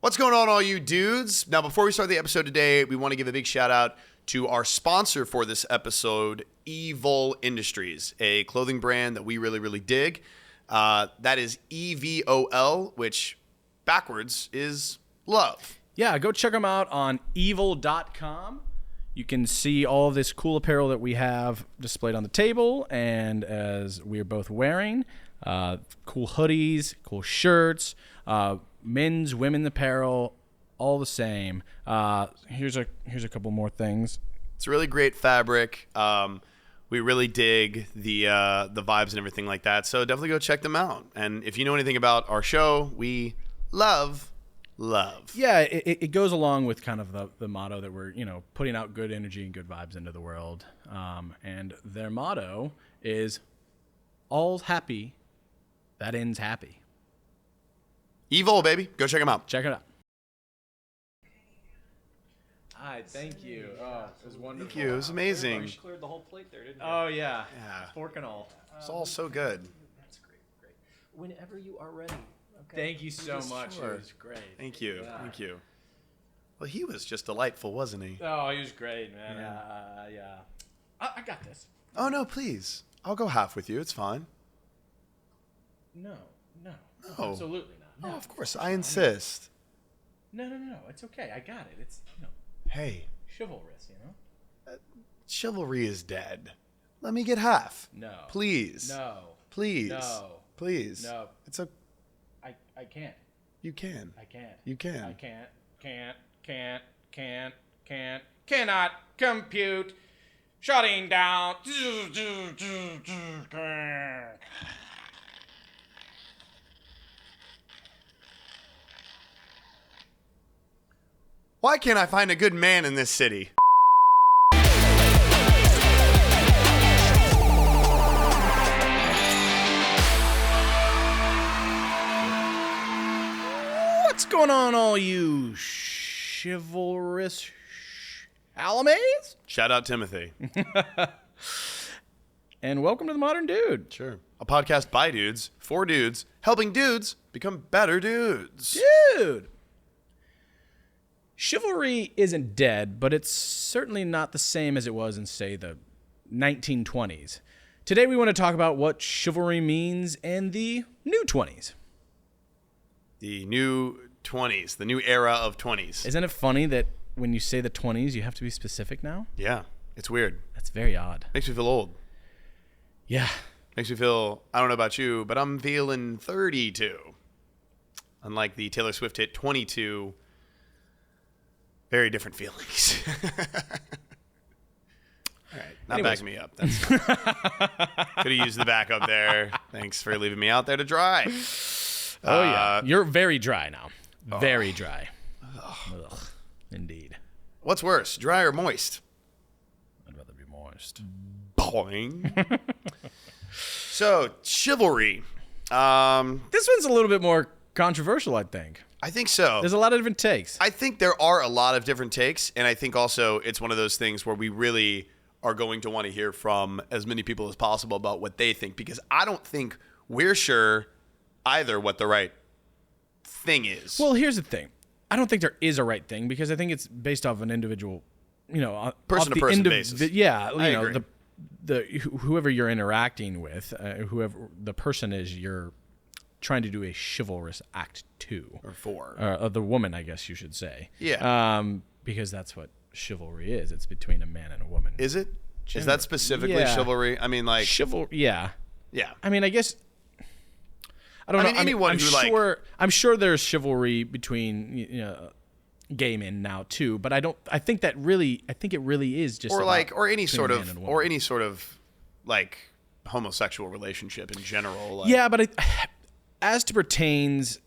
What's going on, all you dudes? Now, before we start the episode today, we want to give a big shout out to our sponsor for this episode, Evol Industries, a clothing brand that we really, really dig. That is EVOL, which backwards is love. Yeah, go check them out on evol.com. You can see all of this cool apparel that we have displayed on the table, and as we're both wearing, cool hoodies, cool shirts, men's, women's apparel, all the same. Here's a couple more things. It's really great fabric. We really dig the vibes and everything like that. So definitely go check them out. And if you know anything about our show, we love. Yeah, it goes along with kind of the motto that we're, putting out good energy and good vibes into the world. And their motto is, all's happy, that ends happy. Evol, baby. Go check them out. Check it out. Hi, thank you. Oh, it was wonderful. Thank you. It was amazing. You cleared the whole plate there, didn't you? Oh, yeah. Yeah. Fork and all. It's all so good. That's great. Whenever you are ready. Okay. Thank you so much. Sure. It was great. Thank you. Yeah. Thank you. Well, he was just delightful, wasn't he? Oh, he was great, man. Yeah. I got this. Oh, no, please. I'll go half with you. It's fine. No. No. Absolutely not. No, Oh, of course. I insist. No. It's okay. I got it. It's, Hey, chivalrous, chivalry is dead. Let me get half. No. Please. No. Please. No. Please. No. It's a. I can't. You can. I can't. You can. I cannot compute. Shutting down. Why can't I find a good man in this city? What's going on, all you chivalrous alames? Shout out Timothy. And welcome to The Modern Dude. Sure. A podcast by dudes, for dudes, helping dudes become better dudes. Dude! Chivalry isn't dead, but it's certainly not the same as it was in, say, the 1920s. Today we want to talk about what chivalry means in the new 20s. The new 20s, the new era of 20s. Isn't it funny that when you say the 20s, you have to be specific now? Yeah, it's weird. That's very odd. Makes me feel old. Yeah. Makes me feel, I don't know about you, but I'm feeling 32. Unlike the Taylor Swift hit 22, very different feelings. All right, not Anyways. backing me up. That's could have used the backup there. Thanks for leaving me out there to dry. Oh, yeah. You're very dry now. Very dry. Ugh. Indeed. What's worse, dry or moist? I'd rather be moist. Boing. So, chivalry. This one's a little bit more controversial, I think. I think so. There's a lot of different takes. I think there are a lot of different takes, and I think also it's one of those things where we really are going to want to hear from as many people as possible about what they think, because I don't think we're sure either what the right thing is. Well, here's the thing. I don't think there is a right thing, because I think it's based off an individual, person-to-person basis. Yeah, I agree. whoever you're interacting with, whoever the person is, you're trying to do a chivalrous act to, Or for. the woman, I guess you should say. Yeah. Because that's what chivalry is. It's between a man and a woman. Is it? Is that specifically Yeah. chivalry? I mean, like... Yeah. Yeah. I mean, I guess... I don't know. anyone who, I'm sure there's chivalry between gay men now too, but I think it really is just or any between sort a man of and a woman. or any sort of like homosexual relationship in general. Like, Yeah, but as to pertains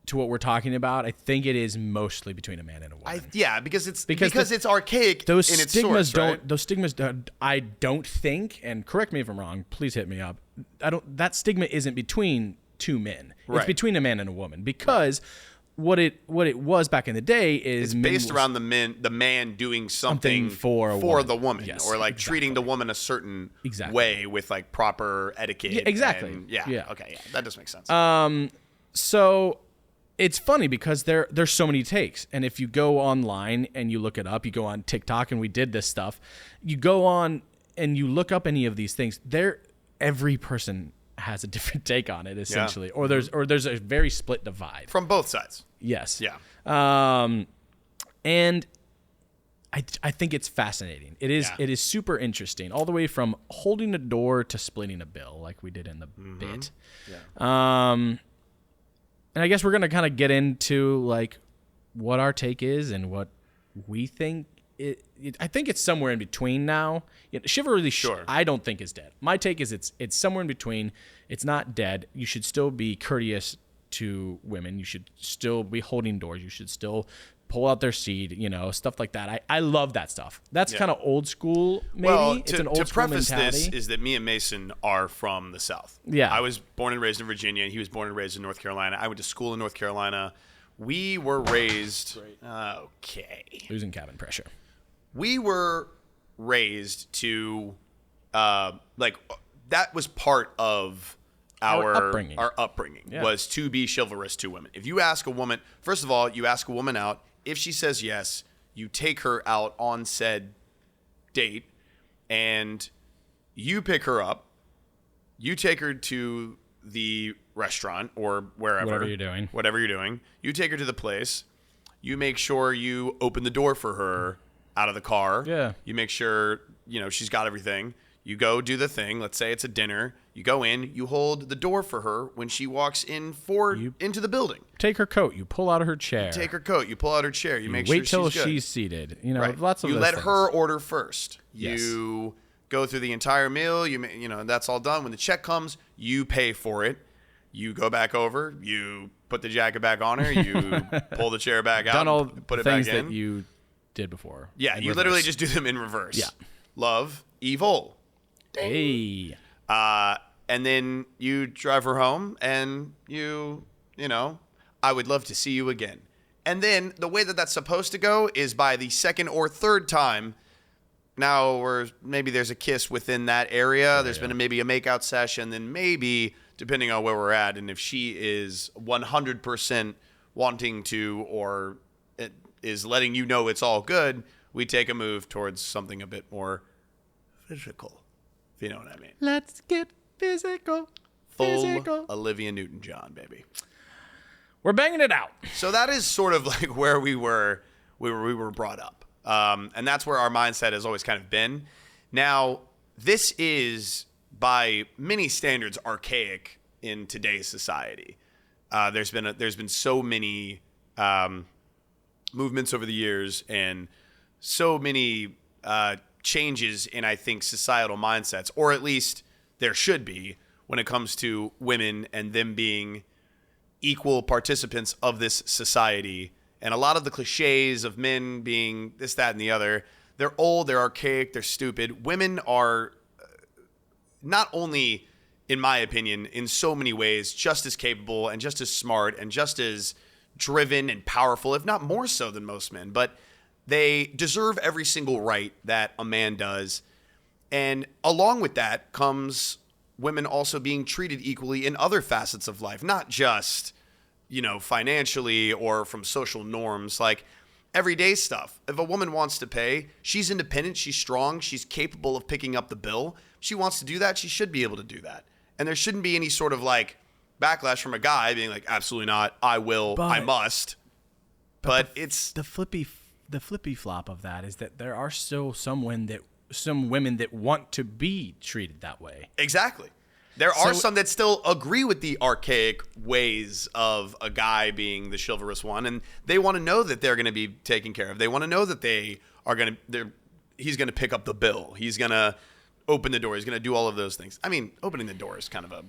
to what we're talking about, I think it is mostly between a man and a woman. because it's archaic. Those in its stigmas source, right? Those stigmas don't. I don't think, and correct me if I'm wrong. Please hit me up. That stigma isn't between two men. It's Right. between a man and a woman, because what it was back in the day is It's based around the man doing something for the woman, Yes, or like exactly. treating the woman a certain Exactly. way with like proper etiquette. Yeah, exactly. and- Yeah. Okay. Yeah. That does make sense. So it's funny because there's so many takes. And if you go online and you look it up, you go on TikTok, and we did this stuff, you go on and you look up any of these things, every person has a different take on it, essentially. Or there's a very split divide. From both sides. Yes. Yeah. And I think it's fascinating. It is super interesting, all the way from holding a door to splitting a bill, like we did in the bit. Yeah. And I guess we're gonna kind of get into like what our take is and what we think. I think it's somewhere in between now. Chivalry, I don't think is dead. My take is it's somewhere in between. It's not dead. You should still be courteous to women. You should still be holding doors. You should still pull out their seed, stuff like that. I love that stuff. That's kind of old school, maybe. Well, it's an old school mentality. To preface this is that me and Mason are from the South. Yeah. I was born and raised in Virginia, and he was born and raised in North Carolina. I went to school in North Carolina. We were raised... Okay. Losing cabin pressure. We were raised to... that was part of our upbringing. Our upbringing was to be chivalrous to women. If you ask a woman... First of all, you ask a woman out. If she says yes, you take her out on said date, and you pick her up. You take her to the restaurant or wherever. Whatever you're doing. You take her to the place. You make sure you open the door for her out of the car. Yeah. You make sure, she's got everything. You go do the thing. Let's say it's a dinner. You go in. You hold the door for her when she walks in into the building. Take her coat. You pull out of her chair. Take her coat. You pull out her chair. You make sure wait she's till good. She's seated. Right. Lots of you those let things. her order first. Yes. You go through the entire meal. That's all done. When the check comes, you pay for it. You go back over. You put the jacket back on her. You pull the chair back out. Done all put it back in. things that you did before. Yeah, you literally just do them in reverse. Yeah. Love, evil. Hey. And then you drive her home, and I would love to see you again. And then the way that that's supposed to go is by the second or third time. Now, maybe there's a kiss within that area. There's been maybe a makeout session. Then maybe, depending on where we're at, and if she is 100% wanting to or is letting you know it's all good, we take a move towards something a bit more physical, if you know what I mean. Let's get physical. Full Olivia Newton-John, baby. We're banging it out. So that is sort of like where we were brought up. And that's where our mindset has always kind of been. Now, this is, by many standards, archaic in today's society. There's been so many movements over the years and so many changes in, I think, societal mindsets, or at least there should be, when it comes to women and them being equal participants of this society. And a lot of the cliches of men being this, that, and the other, they're old, they're archaic, they're stupid. Women are not only, in my opinion, in so many ways, just as capable and just as smart and just as driven and powerful, if not more so than most men, but they deserve every single right that a man does. And along with that comes women also being treated equally in other facets of life, not just, financially or from social norms, like everyday stuff. If a woman wants to pay, she's independent, she's strong, she's capable of picking up the bill. If she wants to do that, she should be able to do that. And there shouldn't be any sort of backlash from a guy being like, absolutely not, I will, I must. But it's the flippy flop of that is that there are still some women that want to be treated that way. Exactly. There are some that still agree with the archaic ways of a guy being the chivalrous one, and they want to know that they're going to be taken care of. They want to know that he's going to pick up the bill. He's going to open the door. He's going to do all of those things. I mean, opening the door is kind of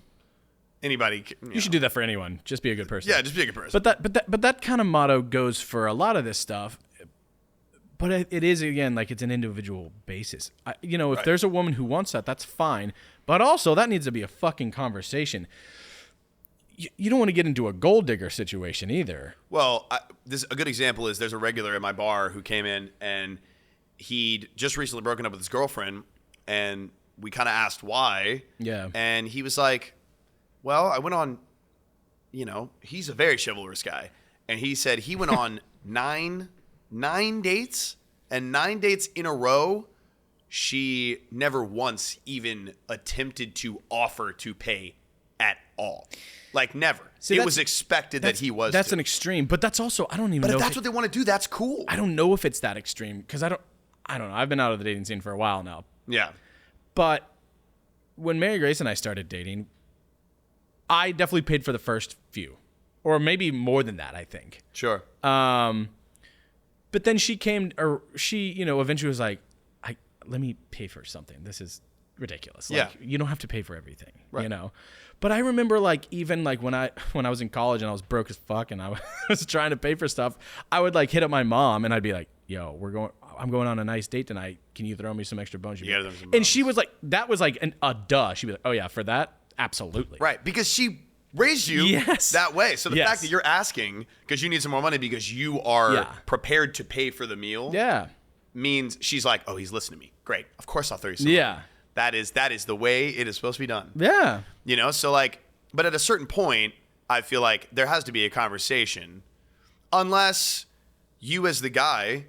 anybody. You should do that for anyone. Just be a good person. Yeah, just be a good person. But that kind of motto goes for a lot of this stuff. But it is, again, it's an individual basis. If there's a woman who wants that, that's fine. But also, that needs to be a fucking conversation. You don't want to get into a gold digger situation either. Well, a good example is there's a regular at my bar who came in, and he'd just recently broken up with his girlfriend, and we kind of asked why. Yeah. And he was like, well, I went on, he's a very chivalrous guy. and he said he went on nine dates, and 9 dates in a row, she never once even attempted to offer to pay at all. Like, never. See, it was expected that he was. That's to. an extreme, but that's also, I don't even But know. if that's what they want to do, that's cool. I don't know if it's that extreme because I don't know. I've been out of the dating scene for a while now. Yeah. But when Mary Grace and I started dating, I definitely paid for the first few, or maybe more than that, I think. Sure. But then she eventually was like, let me pay for something. This is ridiculous. Like, you don't have to pay for everything, you know? But I remember like, even like when I was in college and I was broke as fuck and I was trying to pay for stuff, I would like hit up my mom and I'd be like, yo, I'm going on a nice date tonight. Can you throw me some extra bones? And she was like, that was like a duh. She'd be like, oh yeah, for that? Absolutely. Right. Because she raised you that way. So the fact that you're asking because you need some more money because you are prepared to pay for the meal means she's like, oh, he's listening to me. Great. Of course I'll throw you some money. That is the way it is supposed to be done. Yeah. You know, so like, but at a certain point, I feel like there has to be a conversation unless you as the guy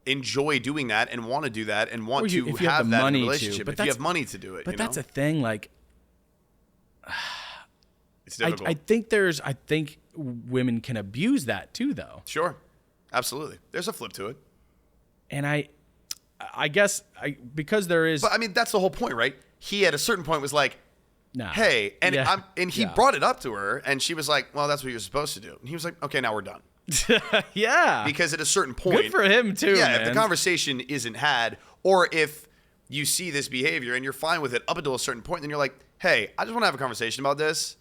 enjoy doing that and want to do that and want to have that in a relationship. If you have money to do it. But that's a thing, like, it's difficult. I think women can abuse that too, though. Sure. Absolutely. There's a flip to it. And I guess because there is. But I mean, that's the whole point, right? He at a certain point was like, nah. hey, and he brought it up to her and she was like, well, that's what you're supposed to do. And he was like, okay, now we're done. Yeah. Because at a certain point. Good for him too, man. If the conversation isn't had, or if you see this behavior and you're fine with it up until a certain point, then you're like, hey, I just want to have a conversation about this.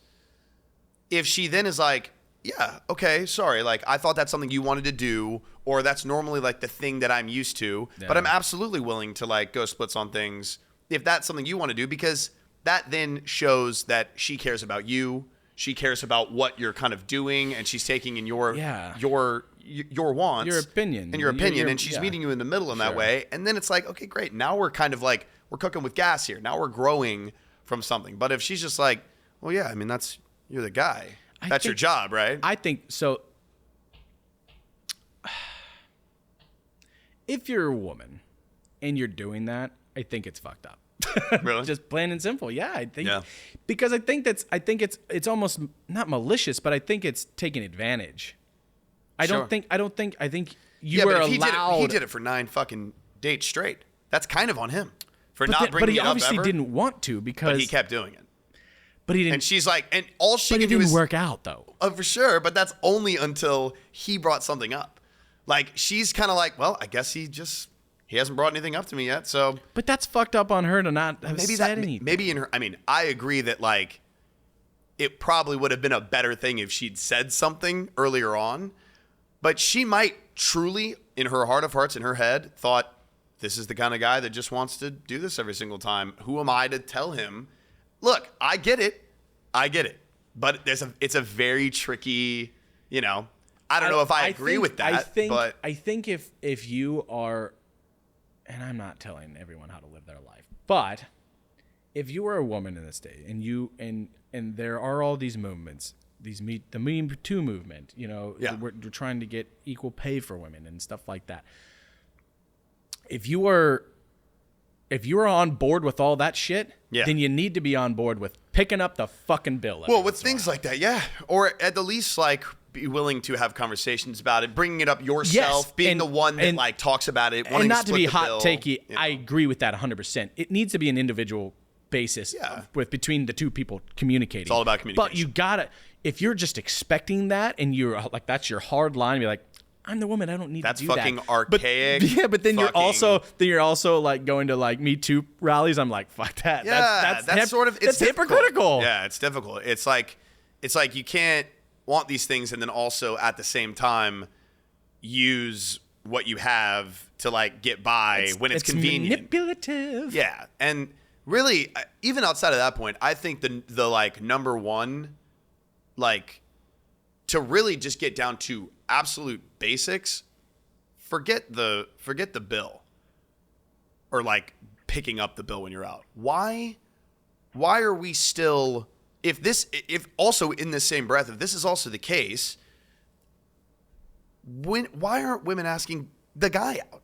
If she then is like, yeah, okay, sorry, like I thought that's something you wanted to do, or that's normally like the thing that I'm used to, but I'm absolutely willing to like go splits on things if that's something you want to do, because that then shows that she cares about you, she cares about what you're kind of doing, and she's taking in your wants, your opinion, and she's meeting you in the middle in that way, and then it's like, okay, great, now we're kind of like we're cooking with gas here, now we're growing from something. But if she's just like, well, yeah, I mean you're the guy. That's your job, right? I think so. If you're a woman and you're doing that, I think it's fucked up. Really? Just plain and simple. Yeah, I think because I think it's almost not malicious, but I think it's taking advantage. I think you were allowed. He did it for 9 fucking dates straight. That's kind of on him for not bringing it up ever. But he obviously didn't want to because he kept doing it. But he didn't. And she's like, and all she can do didn't is work out though. Oh, for sure. But that's only until he brought something up. Like she's kind of like, well, I guess he hasn't brought anything up to me yet. So, but that's fucked up on her to not have said anything. Maybe in her. I mean, I agree that like it probably would have been a better thing if she'd said something earlier on. But she might truly, in her heart of hearts, in her head, thought this is the kind of guy that just wants to do this every single time. Who am I to tell him? Look, I get it, but it's a very tricky, I don't know if I agree with that. I think if you are, and I'm not telling everyone how to live their life, but if you are a woman in this day and there are all these movements, the Me Too movement, we're trying to get equal pay for women and stuff like that. If you are on board with all that shit, then you need to be on board with picking up the fucking bill. Well, with things like that, yeah. Or at the least, like, be willing to have conversations about it, bringing it up yourself, being the one that, like, talks about it, wanting and not to to be split the hot bill, takey. I agree with that 100%. It needs to be an individual basis between the two people communicating. It's all about communication. But you gotta, if you're just expecting that and you're like, that's your hard line, you're like, I'm the woman. I don't need to do that. That's fucking archaic. But then you're also like going to like Me Too rallies. I'm like, fuck that. Yeah, that's hypocritical. Yeah, it's difficult. It's like you can't want these things and then also at the same time use what you have to like get by when it's convenient. Manipulative. Yeah, and really, even outside of that point, I think the like number one, like, to really just get down to absolute basics, forget the bill or like picking up the bill when you're out. Why are we still, if also in this same breath, if this is also the case, Why aren't women asking the guy out?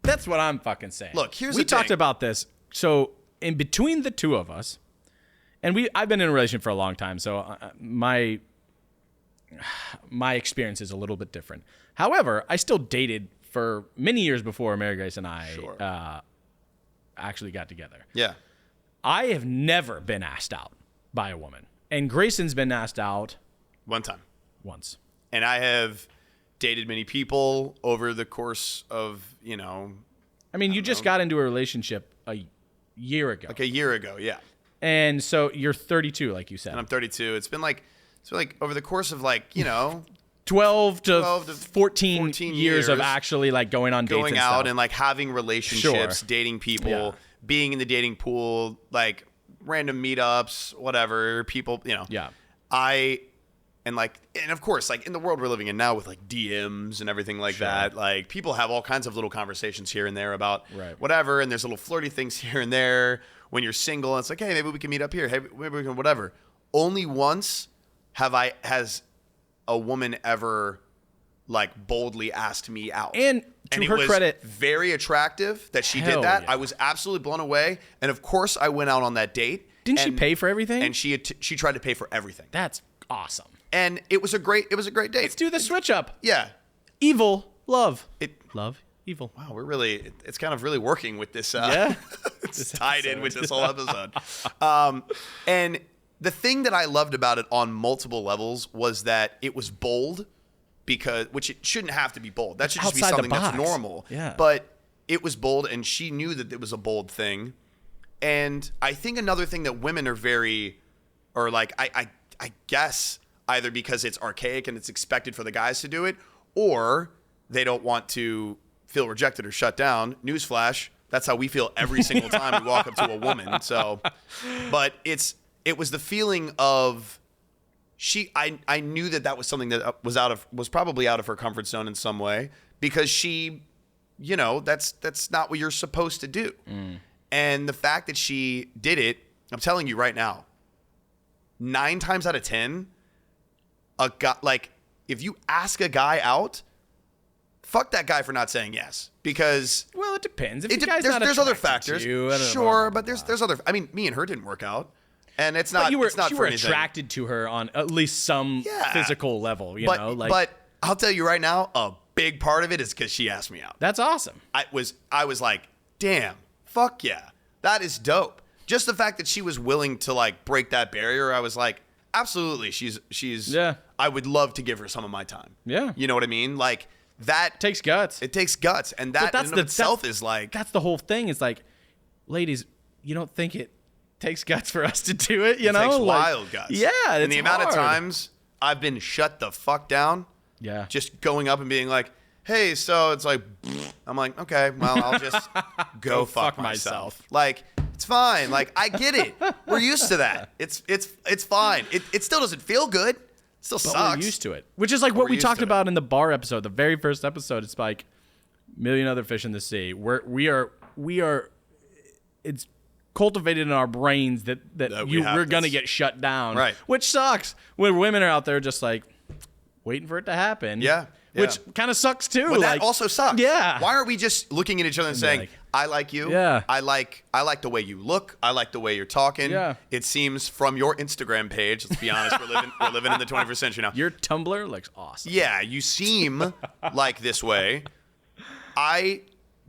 That's what I'm fucking saying. Look, here's we the thing. talked about this. So in between the two of us, and I've been in a relationship for a long time, so my experience is a little bit different. However, I still dated for many years before Mary Grace and I actually got together. Yeah. I have never been asked out by a woman, and Grayson's been asked out One time. once. And I have dated many people over the course of, I mean, you just got into a relationship a year ago. like a year ago. Yeah. And so you're 32, like you said. And I'm 32. It's been like over the course of 12 to 14 14 years of years actually like going on dates going and out stuff. and like having relationships, Sure. dating people, Yeah. being in the dating pool, like random meetups, whatever, people, Yeah. And of course, like in the world we're living in now with like DMs and everything like that, like people have all kinds of little conversations here and there about whatever. And there's little flirty things here and there when you're single. And it's like, hey, maybe we can meet up here. Hey, maybe we can whatever. Only once has a woman ever like boldly asked me out. And to it her was credit, very attractive that she Hell did that. yeah. I was absolutely blown away. And of course I went out on that date. Didn't she pay for everything? And she tried to pay for everything. That's awesome. And it was a great date. Let's do the switch up. Yeah. Evil, love. It Love, evil. Wow, it's kind of really working with this. Yeah. It's tied in with this whole episode. And the thing that I loved about it on multiple levels was that it was bold, which it shouldn't have to be bold. That should just be Outside the something that's box. normal. Yeah. But it was bold, and she knew that it was a bold thing. And I think another thing that women are very, or like I guess either because it's archaic and it's expected for the guys to do it, or they don't want to feel rejected or shut down. Newsflash, that's how we feel every single time we walk up to a woman. So, but it was the feeling of I knew that was something that was probably out of her comfort zone in some way, because she, that's not what you're supposed to do. And the fact that she did it, I'm telling you right now, 9 times out of 10, a guy, like, if you ask a guy out, fuck that guy for not saying yes, because Well, it depends. If the guy's not there's other attracted factors, to you, I don't know, sure, blah, but blah, there's other. I mean, me and her didn't work out, and it's not. But you were, it's not you for were anything. attracted to her on at least some physical level, you know? Like, but I'll tell you right now, a big part of it is because she asked me out. that's awesome. I was like, damn, fuck yeah, that is dope. Just the fact that she was willing to like break that barrier, I was like, absolutely, she's Yeah. I would love to give her some of my time. Yeah. You know what I mean? Like that Takes guts. It takes guts, and that in and of itself is like That's the whole thing. It's like, ladies, you don't think it takes guts for us to do it, you know? takes Like, wild guts. Yeah, and it's the amount of hard. times I've been shut the fuck down. Yeah. Just going up and being like, hey, so it's like, I'm like, okay, well, I'll just go fuck myself. Like, it's fine. Like, I get it. We're used to that. It's fine. It still doesn't feel good. It still But sucks. we're used to it. Which is like what we're we used talked to it. about in the bar episode, the very first episode. It's like million other fish in the sea. We are it's cultivated in our brains that we have we're gonna this. get shut down. Right. Which sucks. When women are out there just like waiting for it to happen. Yeah. Which kind of sucks too. But like, that also sucks. Yeah. Why aren't we just looking at each other and saying, like, I like you. Yeah. I like the way you look. I like the way you're talking. Yeah. It seems from your Instagram page, let's be honest, we're living in the 21st century now. Your Tumblr looks awesome. Yeah, you seem like this way. I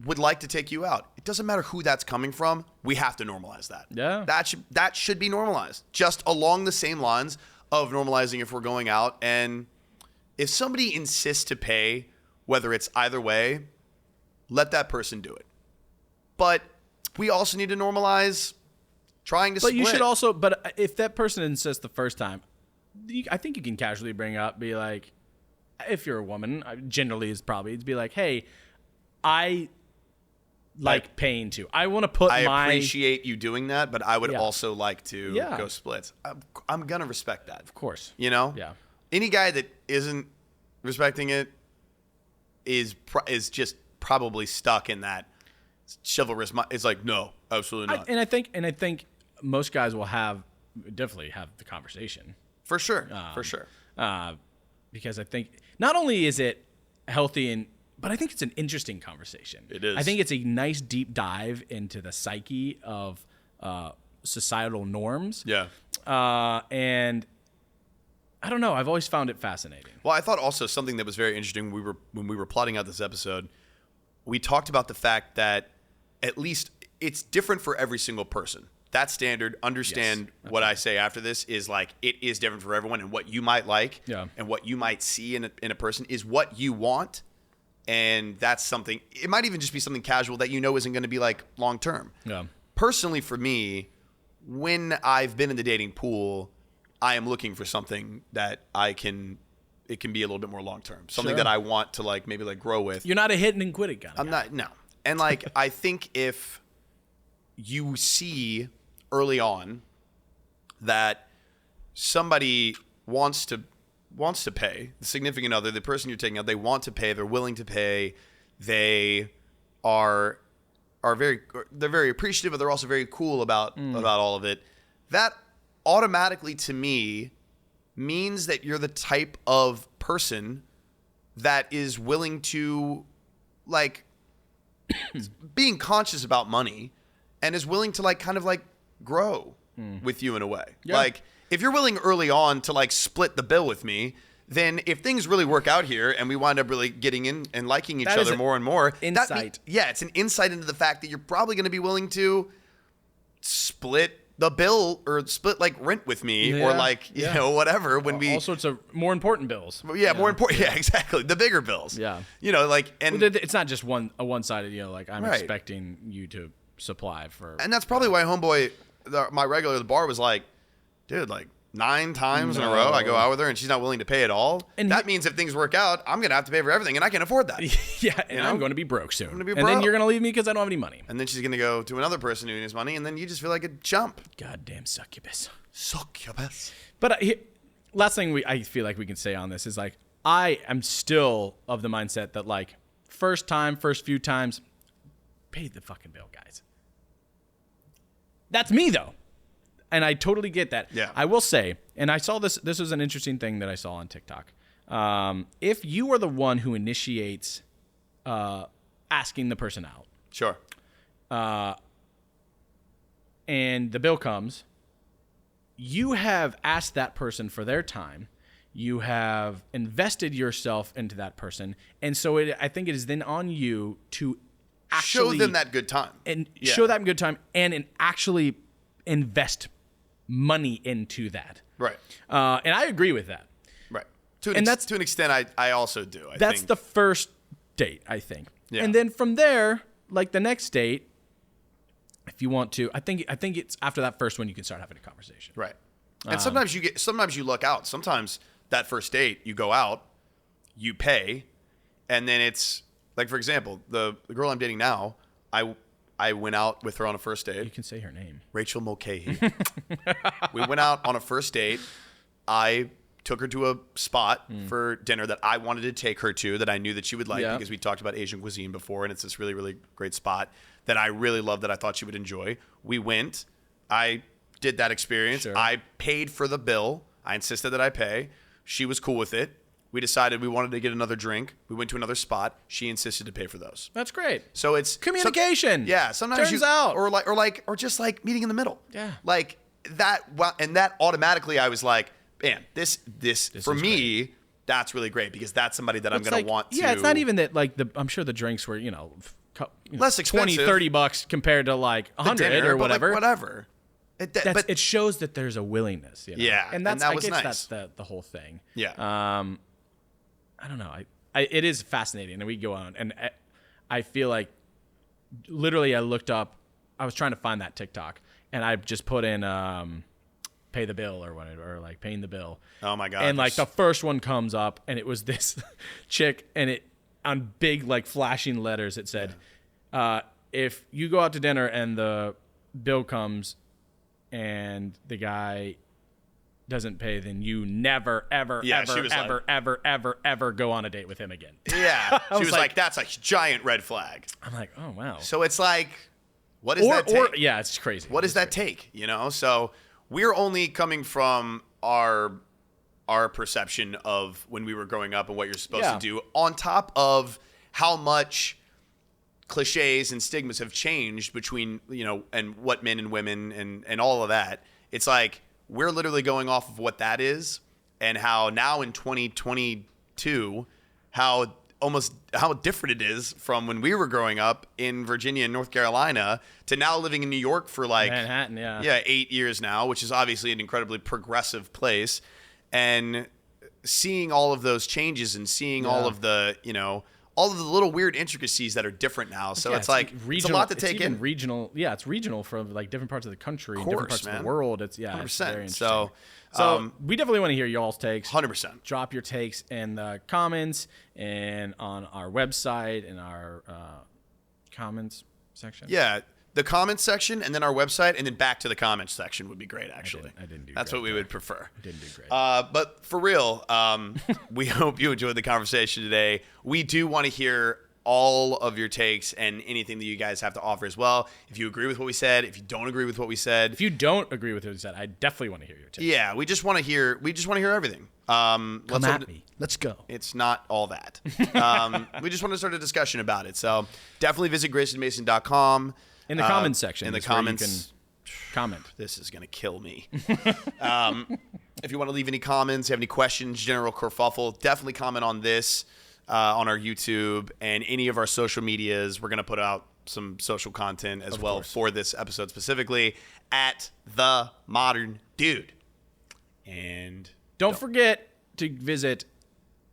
would like to take you out. It doesn't matter who that's coming from. We have to normalize that. Yeah. That should be normalized. Just along the same lines of normalizing if we're going out. And if somebody insists to pay, whether it's either way, let that person do it. But we also need to normalize trying to But split. you should also. But if that person insists the first time, I think you can casually bring up, be like, if you're a woman, generally is probably to be like, hey, I like paying too. I want to put I my. appreciate you doing that, but I would Yeah. also like to Yeah. go splits. I'm gonna respect that. Of course. You know? Yeah. Any guy that isn't respecting it is just probably stuck in that chivalrous. It's like, no, absolutely not. I think most guys will definitely have the conversation. For sure. For sure. because I think not only is it healthy but I think it's an interesting conversation. It is. I think it's a nice deep dive into the psyche of societal norms. Yeah. And I don't know. I've always found it fascinating. Well, I thought also something that was very interesting when we were plotting out this episode, we talked about the fact that at least it's different for every single person. That's standard. Understand what I say after this is like it is different for everyone, and what you might like and what you might see in a person is what you want, and that's something. It might even just be something casual that you know isn't going to be like long term. Yeah. Personally, for me, when I've been in the dating pool, I am looking for something that it can be a little bit more long term, something that I want to like maybe like grow with. You're not a hit and quit it kind of guy. No, and like I think if you see early on that somebody wants to pay, the significant other, the person you're taking out, they want to pay, they're willing to pay, they're very appreciative, but they're also very cool about all of it. That automatically to me means that you're the type of person that is willing to like being conscious about money and is willing to like kind of like grow with you in a way. Yeah. Like if you're willing early on to like split the bill with me, then if things really work out here and we wind up really getting in and liking each other more and more, insight. It's an insight into the fact that you're probably going to be willing to split the bill or split like rent with me or like, you know, whatever all sorts of more important bills. More important. Yeah, exactly. The bigger bills. Yeah. You know, like, and it's not just a one-sided, you know, like I'm expecting you to supply for. And that's probably why homeboy, my regular at the bar was like, dude, like 9 times in a row I go out with her and she's not willing to pay at all. And that means if things work out, I'm going to have to pay for everything and I can afford that. I'm going to be broke soon. I'm gonna be and broke. then you're going to leave me because I don't have any money. And then she's going to go to another person who needs money and then you just feel like a chump. Goddamn succubus. Succubus. But last thing I feel like we can say on this is like, I am still of the mindset that like first few times, pay the fucking bill, guys. That's me though. And I totally get that. Yeah. I will say, and I saw this was an interesting thing that I saw on TikTok. If you are the one who initiates asking the person out. Sure. And the bill comes, you have asked that person for their time. You have invested yourself into that person. And so I think it is then on you to actually show them that good time. And show them good time and actually invest money into that. Right. And I agree with that. Right. To an extent, I also do. That's the first date, I think. Yeah. And then from there, like the next date, if you want to, I think it's after that first one you can start having a conversation. Right. And sometimes you luck out. Sometimes that first date, you go out, you pay, and then it's like, for example, the girl I'm dating now, I went out with her on a first date. You can say her name. Rachel Mulcahy. We went out on a first date. I took her to a spot for dinner that I wanted to take her to, that I knew that she would like because we talked about Asian cuisine before, and it's this really, really great spot that I really love that I thought she would enjoy. We went. I did that experience. Sure. I paid for the bill. I insisted that I pay. She was cool with it. We decided we wanted to get another drink. We went to another spot. She insisted to pay for those. That's great. So it's communication. Sometimes turns out, or just like meeting in the middle. Yeah. Like that. And that automatically, I was like, man, this for me, great. That's really great because that's somebody that I'm going to want to. Yeah, it's not even that. Like I'm sure the drinks were less expensive, $20-$30 compared to like 100 or whatever. Like whatever. It shows that there's a willingness. You know? Yeah, and that was nice. That's the whole thing. Yeah. I don't know. It is fascinating, and we go on, and I feel like literally I looked up. I was trying to find that TikTok, and I just put in pay the bill or whatever, or like paying the bill. Oh my god! And like the first one comes up, and it was this chick, and it on big like flashing letters it said, if you go out to dinner and the bill comes, and the guy doesn't pay, then you never, ever, ever go on a date with him again. Yeah. She was like, that's a giant red flag. I'm like, oh, wow. So it's like, what does that take? Yeah, it's crazy. What does that take? You know? So we're only coming from our our perception of when we were growing up and what you're supposed Yeah. to do, on top of how much cliches and stigmas have changed between, and what men and women and all of that. It's like we're literally going off of what that is, and how now in 2022, how different it is from when we were growing up in Virginia and North Carolina to now living in New York for like Manhattan, yeah. 8 years now, which is obviously an incredibly progressive place, and seeing all of those changes and seeing all of the, all of the little weird intricacies that are different now. So Yeah, it's like it's a lot to take in. Regional, it's regional from like different parts of the country, and different parts of the world. It's 100%. It's very interesting. So we definitely want to hear y'all's takes. 100%. Drop your takes in the comments and on our website and our comments section. Yeah, the comments section and then our website and then back to the comments section would be great, actually. I didn't do That's great what we would prefer. I didn't do great. But for real, we hope you enjoyed the conversation today. We do want to hear all of your takes and anything that you guys have to offer as well. If you agree with what we said, if you don't agree with what we said. If you don't agree with what you said, I definitely want to hear your takes. Yeah, we just want to hear everything. Come at me. Let's go. It's not all that. We just want to start a discussion about it. So definitely visit GraysonMason.com. In the comments section. In the is where comments. you can comment. This is going to kill me. If you want to leave any comments, you have any questions, general kerfuffle, definitely comment on this on our YouTube and any of our social medias. We're going to put out some social content as well for this episode specifically at The Modern Dude. And Don't forget to visit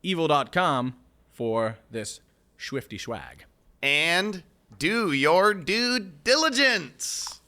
evol.com for this swifty swag. do your due diligence.